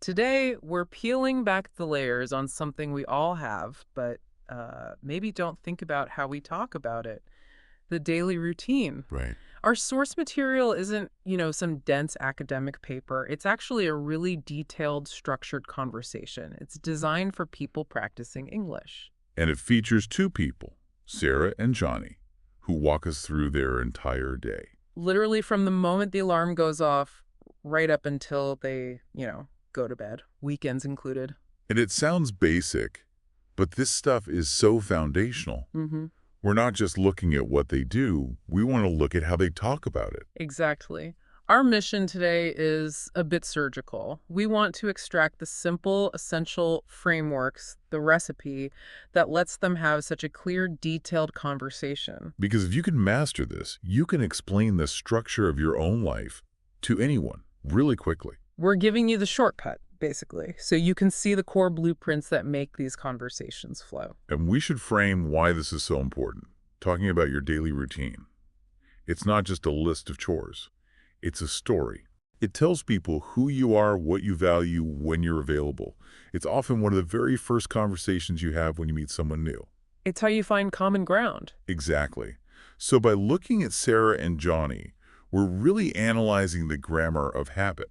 Today, we're peeling back the layers on something we all have, but maybe don't think about how we talk about it: the daily routine. Right. Our source material isn't, some dense academic paper. It's actually a really detailed, structured conversation. It's designed for people practicing English. And it features two people, Sarah and Johnny, who walk us through their entire day. Literally from the moment the alarm goes off, right up until they, go to bed, weekends included. And it sounds basic, but this stuff is so foundational. Mm-hmm. We're not just looking at what they do, we want to look at how they talk about it. Exactly. Our mission today is a bit surgical. We want to extract the simple, essential frameworks, the recipe that lets them have such a clear, detailed conversation. Because if you can master this, you can explain the structure of your own life to anyone really quickly. We're giving you the shortcut, basically, so you can see the core blueprints that make these conversations flow. And we should frame why this is so important, talking about your daily routine. It's not just a list of chores. It's a story. It tells people who you are, what you value, when you're available. It's often one of the very first conversations you have when you meet someone new. It's how you find common ground. Exactly. So by looking at Sarah and Johnny, we're really analyzing the grammar of habit.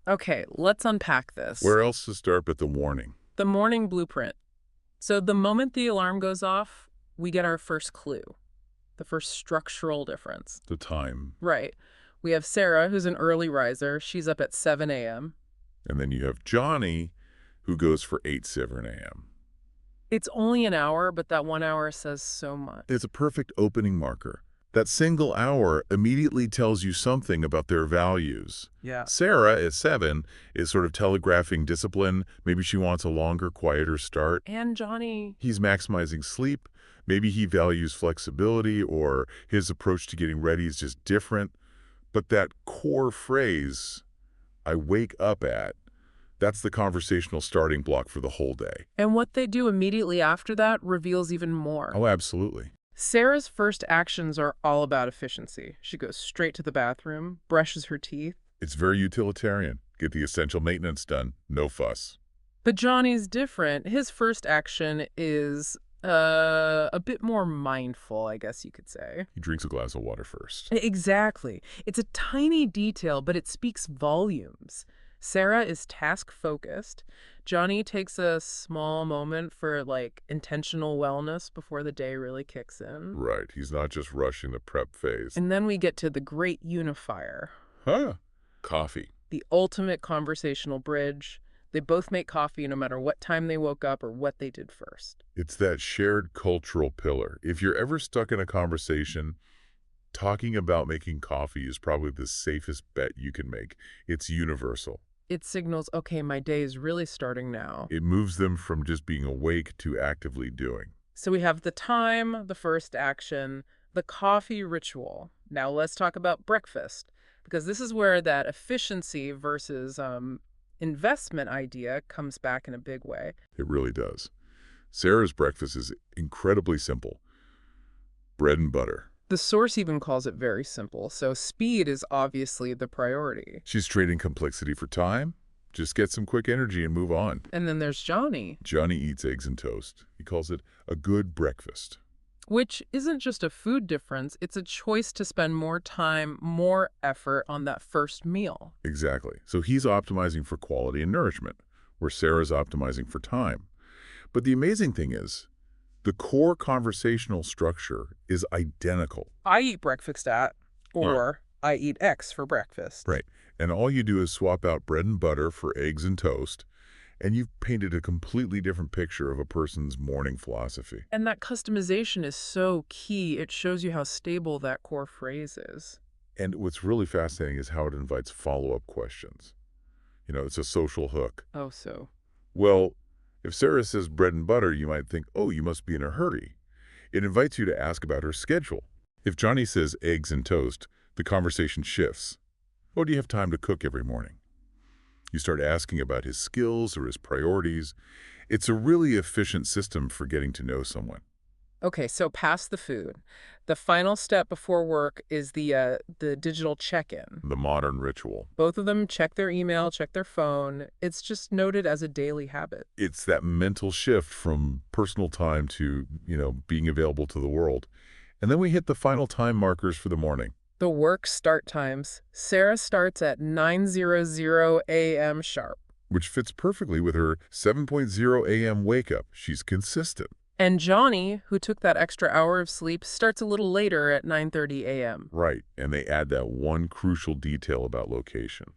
Okay, let's unpack this. Where else to start but the warning? The morning blueprint. So the moment the alarm goes off, we get our first clue, the first structural difference. The time. Right. We have Sarah, who's an early riser. She's up at 7 a.m. And then you have Johnny, who goes for 7 a.m. It's only an hour, but that 1 hour says so much. It's a perfect opening marker. That single hour immediately tells you something about their values. Yeah. Sarah, at 7, is sort of telegraphing discipline. Maybe she wants a longer, quieter start. And Johnny. He's maximizing sleep. Maybe he values flexibility, or his approach to getting ready is just different. But that core phrase, I wake up at, that's the conversational starting block for the whole day. And what they do immediately after that reveals even more. Oh, absolutely. Sarah's first actions are all about efficiency. She goes straight to the bathroom, brushes her teeth. It's very utilitarian. Get the essential maintenance done. No fuss. But Johnny's different. His first action is a bit more mindful, I guess you could say. He drinks a glass of water first. Exactly. It's a tiny detail, but it speaks volumes. Sarah is task-focused. Johnny takes a small moment for, intentional wellness before the day really kicks in. Right. He's not just rushing the prep phase. And then we get to the great unifier. Huh. Coffee. The ultimate conversational bridge. They both make coffee no matter what time they woke up or what they did first. It's that shared cultural pillar. If you're ever stuck in a conversation, talking about making coffee is probably the safest bet you can make. It's universal. It signals, okay, my day is really starting now. It moves them from just being awake to actively doing. So we have the time, the first action, the coffee ritual. Now let's talk about breakfast, because this is where that efficiency versus investment idea comes back in a big way. It really does. Sarah's breakfast is incredibly simple. Bread and butter. The source even calls it very simple, so speed is obviously the priority. She's trading complexity for time. Just get some quick energy and move on. And then there's Johnny. Johnny eats eggs and toast. He calls it a good breakfast. Which isn't just a food difference, it's a choice to spend more time, more effort on that first meal. Exactly. So he's optimizing for quality and nourishment, where Sarah's optimizing for time. But the amazing thing is, the core conversational structure is identical. I eat breakfast at, or I eat X for breakfast. Right. And all you do is swap out bread and butter for eggs and toast, and you've painted a completely different picture of a person's morning philosophy. And that customization is so key. It shows you how stable that core phrase is. And what's really fascinating is how it invites follow-up questions. It's a social hook. Oh, so. Well, if Sarah says bread and butter, you might think, oh, you must be in a hurry. It invites you to ask about her schedule. If Johnny says eggs and toast, the conversation shifts. Oh, do you have time to cook every morning? You start asking about his skills or his priorities. It's a really efficient system for getting to know someone. Okay, so past the food. The final step before work is the digital check-in. The modern ritual. Both of them check their email, check their phone. It's just noted as a daily habit. It's that mental shift from personal time to, being available to the world. And then we hit the final time markers for the morning, The work start times. Sarah starts at 9:00 a.m. sharp. which fits perfectly with her 7:00 a.m. wake-up. She's consistent. And Johnny, who took that extra hour of sleep, starts a little later at 9:30 a.m. Right, and they add that one crucial detail about location.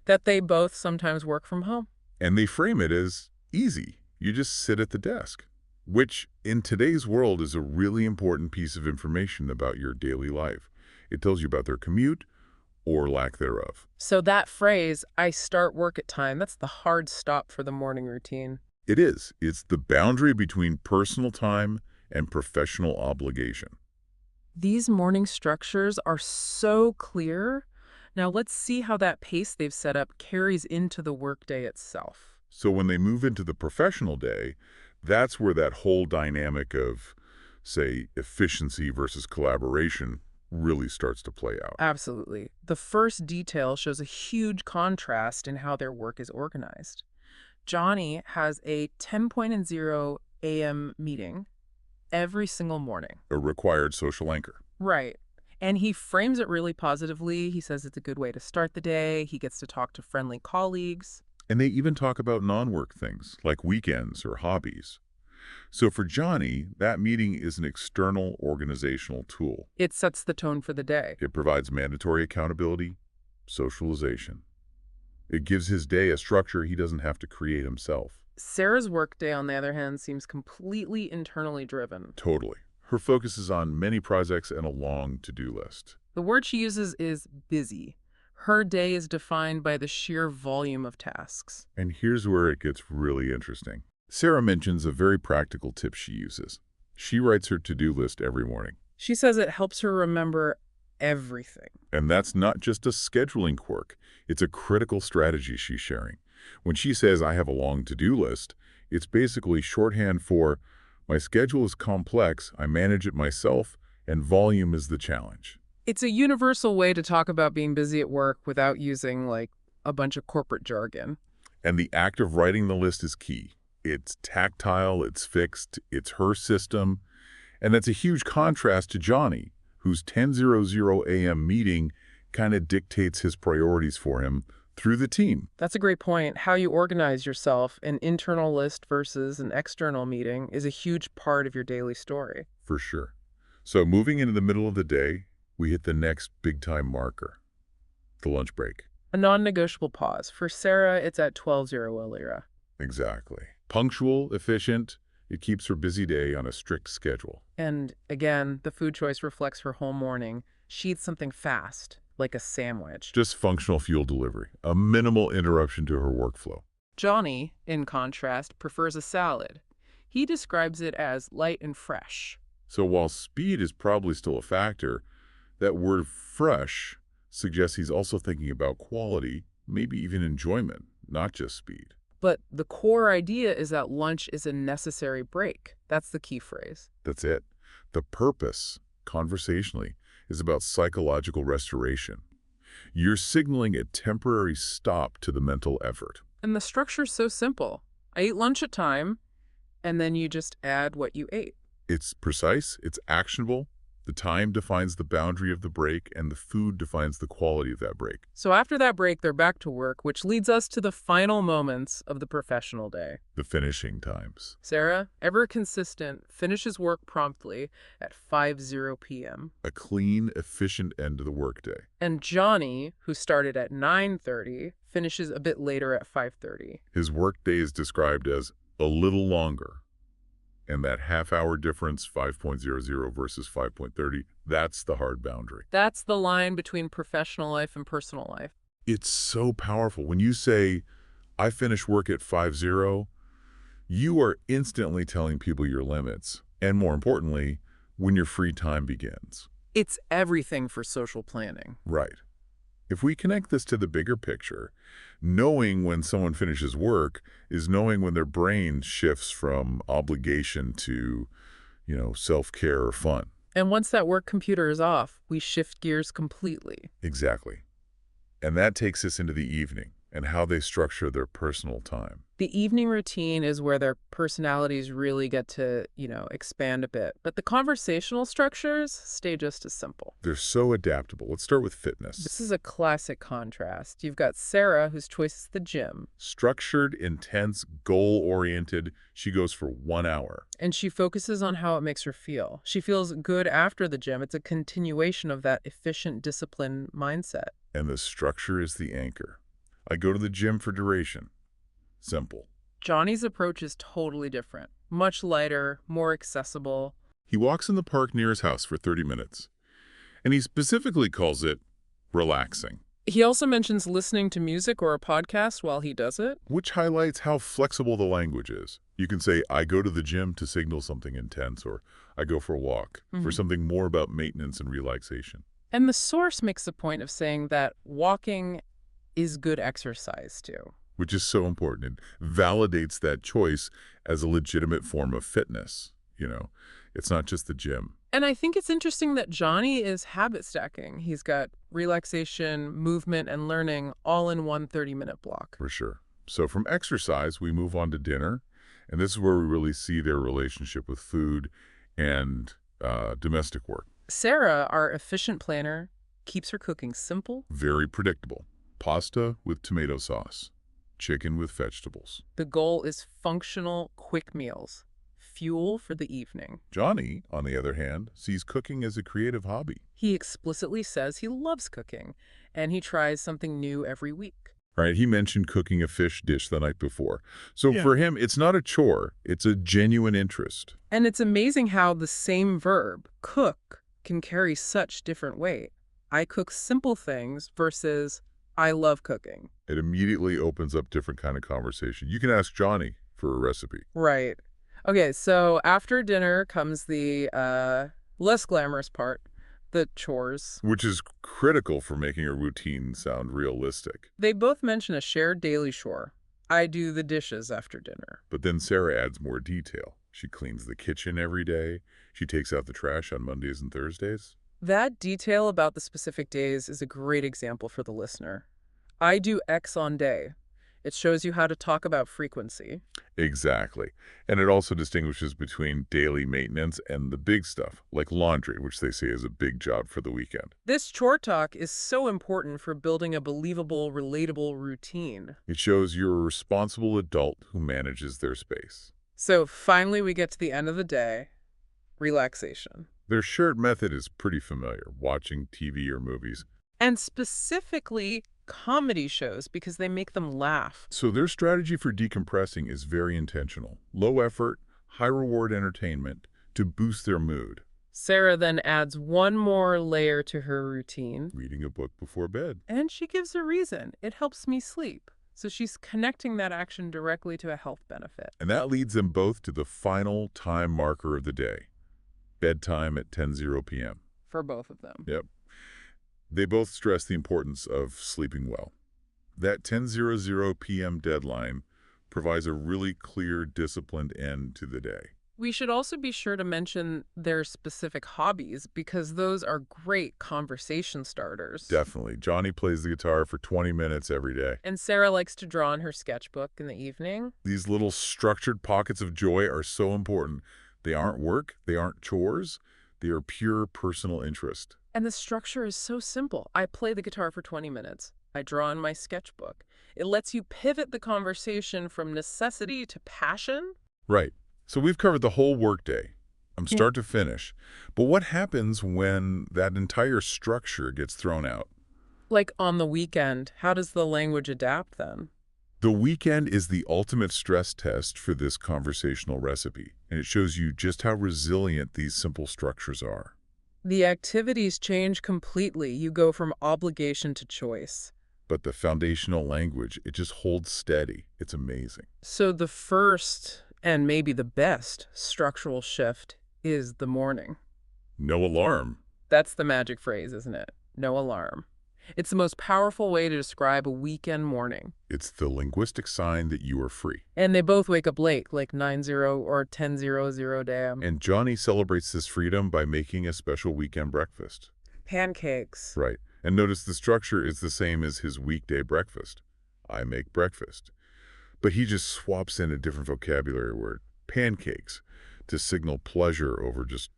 That they both sometimes work from home. And they frame it as easy. You just sit at the desk, which in today's world is a really important piece of information about your daily life. It tells you about their commute or lack thereof. So that phrase, I start work at time, that's the hard stop for the morning routine. It is. It's the boundary between personal time and professional obligation. These morning structures are so clear. Now let's see how that pace they've set up carries into the workday itself. So when they move into the professional day, that's where that whole dynamic of, say, efficiency versus collaboration really starts to play out. Absolutely. The first detail shows a huge contrast in how their work is organized. Johnny has a 10:00 a.m. meeting every single morning. A required social anchor. Right. And he frames it really positively. He says it's a good way to start the day. He gets to talk to friendly colleagues. And they even talk about non-work things, like weekends or hobbies. So for Johnny, that meeting is an external organizational tool. It sets the tone for the day. It provides mandatory accountability, socialization. It gives his day a structure he doesn't have to create himself. Sarah's workday, on the other hand, seems completely internally driven. Totally. Her focus is on many projects and a long to-do list. The word she uses is busy. Her day is defined by the sheer volume of tasks. And here's where it gets really interesting. Sarah mentions a very practical tip she uses. She writes her to-do list every morning. She says it helps her remember everything. And that's not just a scheduling quirk. It's a critical strategy she's sharing. When she says, I have a long to-do list, it's basically shorthand for, my schedule is complex, I manage it myself, and volume is the challenge. It's a universal way to talk about being busy at work without using, like, a bunch of corporate jargon. And the act of writing the list is key. It's tactile, it's fixed, it's her system. And that's a huge contrast to Johnny, whose 10:00 a.m. meeting kind of dictates his priorities for him through the team. That's a great point. How you organize yourself, an internal list versus an external meeting, is a huge part of your daily story. For sure. So moving into the middle of the day, we hit the next big-time marker, the lunch break. A non-negotiable pause. For Sarah, it's at 12:00 Lira. Exactly. Punctual, efficient, it keeps her busy day on a strict schedule. And again, the food choice reflects her whole morning. She eats something fast, like a sandwich. Just functional fuel delivery, a minimal interruption to her workflow. Johnny, in contrast, prefers a salad. He describes it as light and fresh. So while speed is probably still a factor, that word fresh suggests he's also thinking about quality, maybe even enjoyment, not just speed. But the core idea is that lunch is a necessary break. That's the key phrase. That's it. The purpose, conversationally, is about psychological restoration. You're signaling a temporary stop to the mental effort. And the structure's so simple. I eat lunch at time, and then you just add what you ate. It's precise, it's actionable. The time defines the boundary of the break, and the food defines the quality of that break. So after that break, they're back to work, which leads us to the final moments of the professional day. The finishing times. Sarah, ever consistent, finishes work promptly at 5:00 p.m. A clean, efficient end to the workday. And Johnny, who started at 9:30, finishes a bit later at 5:30. His workday is described as a little longer. And that half-hour difference, 5:00 versus 5:30, that's the hard boundary. That's the line between professional life and personal life. It's so powerful. When you say, I finish work at 5:00, you are instantly telling people your limits. And more importantly, when your free time begins. It's everything for social planning. Right. If we connect this to the bigger picture, knowing when someone finishes work is knowing when their brain shifts from obligation to, self-care or fun. And once that work computer is off, we shift gears completely. Exactly. And that takes us into the evening and how they structure their personal time. The evening routine is where their personalities really get to, expand a bit. But the conversational structures stay just as simple. They're so adaptable. Let's start with fitness. This is a classic contrast. You've got Sarah, whose choice is the gym, Structured, intense, goal-oriented. She goes for 1 hour. and she focuses on how it makes her feel. She feels good after the gym. It's a continuation of that efficient, disciplined mindset. And the structure is the anchor. I go to the gym for duration. Simple. Johnny's approach is totally different. Much lighter, more accessible. He walks in the park near his house for 30 minutes. And he specifically calls it relaxing, He also mentions listening to music or a podcast while he does it. which highlights how flexible the language is. You can say, I go to the gym to signal something intense, or I go for a walk, for something more about maintenance and relaxation. And the source makes a point of saying that walking is good exercise too. Which is so important. It validates that choice as a legitimate form of fitness. It's not just the gym. And I think it's interesting that Johnny is habit stacking. He's got relaxation, movement, and learning all in one 30-minute block. For sure. So from exercise, we move on to dinner. And this is where we really see their relationship with food and domestic work. Sarah, our efficient planner, keeps her cooking simple. Very predictable. Pasta with tomato sauce. Chicken with vegetables. The goal is functional, quick meals. Fuel for the evening. Johnny, on the other hand, sees cooking as a creative hobby. He explicitly says he loves cooking, and he tries something new every week. Right? He mentioned cooking a fish dish the night before. So Yeah. for him, it's not a chore. It's a genuine interest. And it's amazing how the same verb, cook, can carry such different weight. I cook simple things versus I love cooking. It immediately opens up different kind of conversation. You can ask Johnny for a recipe. Right. Okay, so after dinner comes the less glamorous part, the chores. Which is critical for making a routine sound realistic. They both mention a shared daily chore. I do the dishes after dinner. But then Sarah adds more detail. She cleans the kitchen every day. She takes out the trash on Mondays and Thursdays. That detail about the specific days is a great example for the listener. I do X on day. It shows you how to talk about frequency. Exactly. And it also distinguishes between daily maintenance and the big stuff, like laundry, which they say is a big job for the weekend. This chore talk is so important for building a believable, relatable routine. It shows you're a responsible adult who manages their space. So finally we get to the end of the day, relaxation. Their shared method is pretty familiar, watching TV or movies. And specifically comedy shows because they make them laugh. So their strategy for decompressing is very intentional. Low effort, high reward entertainment to boost their mood. Sarah then adds one more layer to her routine. Reading a book before bed. And she gives a reason. It helps me sleep. So she's connecting that action directly to a health benefit. And that leads them both to the final time marker of the day. Bedtime at 10:00 p.m. For both of them. Yep. They both stress the importance of sleeping well. That 10:00 p.m. deadline provides a really clear, disciplined end to the day. We should also be sure to mention their specific hobbies because those are great conversation starters. Definitely. Johnny plays the guitar for 20 minutes every day. And Sarah likes to draw in her sketchbook in the evening. These little structured pockets of joy are so important. They aren't work, they aren't chores, they are pure personal interest. And the structure is so simple. I play the guitar for 20 minutes. I draw in my sketchbook. It lets you pivot the conversation from necessity to passion. Right. So we've covered the whole workday, from start to finish. But what happens when that entire structure gets thrown out? Like on the weekend, how does the language adapt then? The weekend is the ultimate stress test for this conversational recipe, and it shows you just how resilient these simple structures are. The activities change completely. You go from obligation to choice. But the foundational language, it just holds steady. It's amazing. So the first, and maybe the best, structural shift is the morning. No alarm. That's the magic phrase, isn't it? No alarm. It's the most powerful way to describe a weekend morning. It's the linguistic sign that you are free. And they both wake up late, like 9:00 or 10:00 a.m. And Johnny celebrates this freedom by making a special weekend breakfast. Pancakes. Right. And notice the structure is the same as his weekday breakfast. I make breakfast. But he just swaps in a different vocabulary word, pancakes, to signal pleasure over just,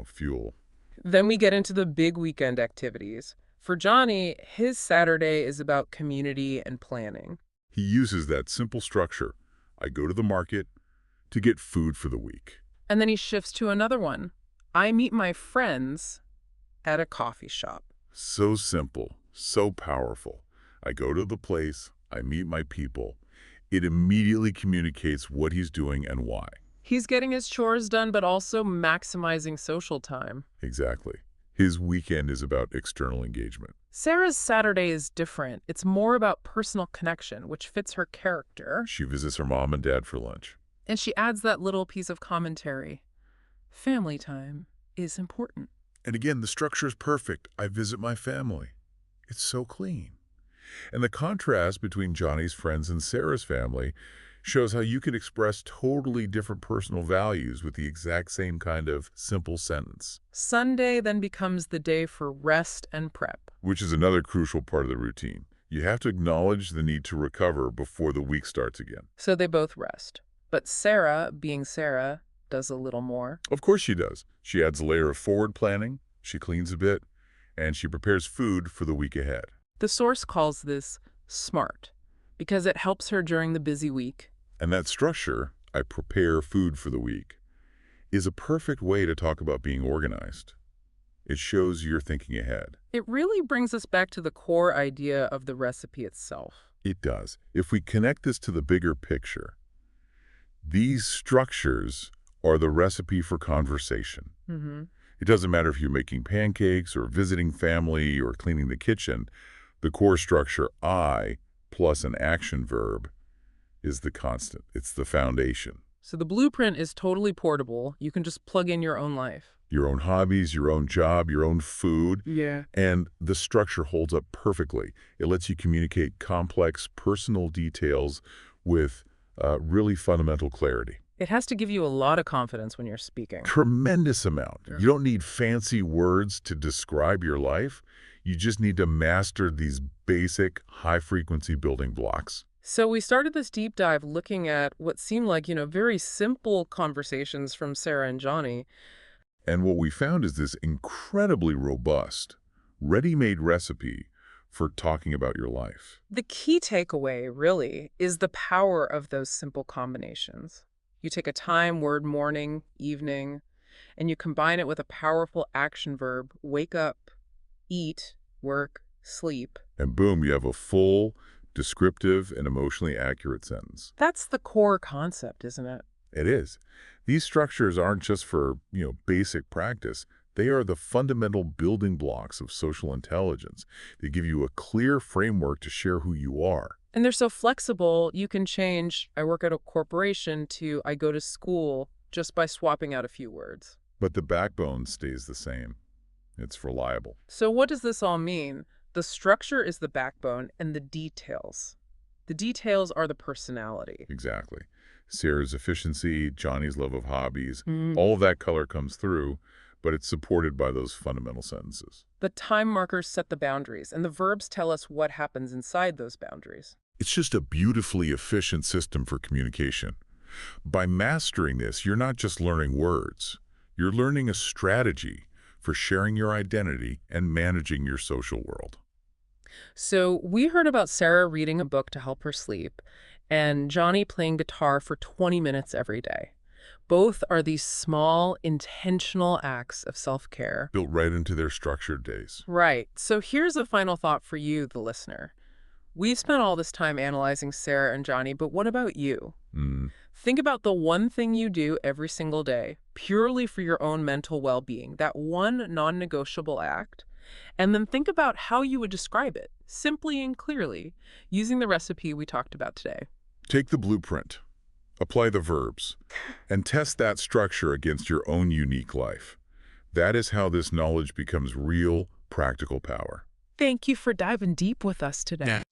fuel. Then we get into the big weekend activities. For Johnny, his Saturday is about community and planning. He uses that simple structure. I go to the market to get food for the week. And then he shifts to another one. I meet my friends at a coffee shop. So simple, so powerful. I go to the place, I meet my people. It immediately communicates what he's doing and why. He's getting his chores done, but also maximizing social time. Exactly. His weekend is about external engagement. Sarah's Saturday is different. It's more about personal connection, which fits her character. She visits her mom and dad for lunch. And she adds that little piece of commentary. Family time is important. And again, the structure is perfect. I visit my family. It's so clean. And the contrast between Johnny's friends and Sarah's family shows how you can express totally different personal values with the exact same kind of simple sentence. Sunday then becomes the day for rest and prep. Which is another crucial part of the routine. You have to acknowledge the need to recover before the week starts again. So they both rest. But Sarah, being Sarah, does a little more. Of course she does. She adds a layer of forward planning, she cleans a bit, and she prepares food for the week ahead. The source calls this smart because it helps her during the busy week. And that structure, I prepare food for the week, is a perfect way to talk about being organized. It shows you're thinking ahead. It really brings us back to the core idea of the recipe itself. It does. If we connect this to the bigger picture, these structures are the recipe for conversation. It doesn't matter if you're making pancakes or visiting family or cleaning the kitchen. The core structure, I, plus an action verb, is the constant. It's the foundation. So the blueprint is totally portable. You can just plug in your own life. Your own hobbies, your own job, your own food. Yeah. And the structure holds up perfectly. It lets you communicate complex personal details with really fundamental clarity. It has to give you a lot of confidence when you're speaking. Tremendous amount. Yeah. You don't need fancy words to describe your life. You just need to master these basic high-frequency building blocks. So we started this deep dive looking at what seemed like, very simple conversations from Sarah and Johnny. And what we found is this incredibly robust, ready-made recipe for talking about your life. The key takeaway, really, is the power of those simple combinations. You take a time, word, morning, evening, and you combine it with a powerful action verb, wake up, eat, work, sleep. And boom, you have a full, descriptive, and emotionally accurate sentence. That's the core concept, isn't it? It is. These structures aren't just for, basic practice. They are the fundamental building blocks of social intelligence. They give you a clear framework to share who you are. And they're so flexible, you can change, I work at a corporation, to I go to school, just by swapping out a few words. But the backbone stays the same. It's reliable. So what does this all mean? The structure is the backbone, and the details. The details are the personality. Exactly. Sarah's efficiency, Johnny's love of hobbies, all of that color comes through, but it's supported by those fundamental sentences. The time markers set the boundaries, and the verbs tell us what happens inside those boundaries. It's just a beautifully efficient system for communication. By mastering this, you're not just learning words. You're learning a strategy for sharing your identity and managing your social world. So we heard about Sarah reading a book to help her sleep, and Johnny playing guitar for 20 minutes every day. Both are these small, intentional acts of self-care. Built right into their structured days. Right. So here's a final thought for you, the listener. We've spent all this time analyzing Sarah and Johnny, but what about you? Think about the one thing you do every single day, purely for your own mental well-being, that one non-negotiable act, and then think about how you would describe it, simply and clearly, using the recipe we talked about today. Take the blueprint, apply the verbs, and test that structure against your own unique life. That is how this knowledge becomes real, practical power. Thank you for diving deep with us today. Yeah.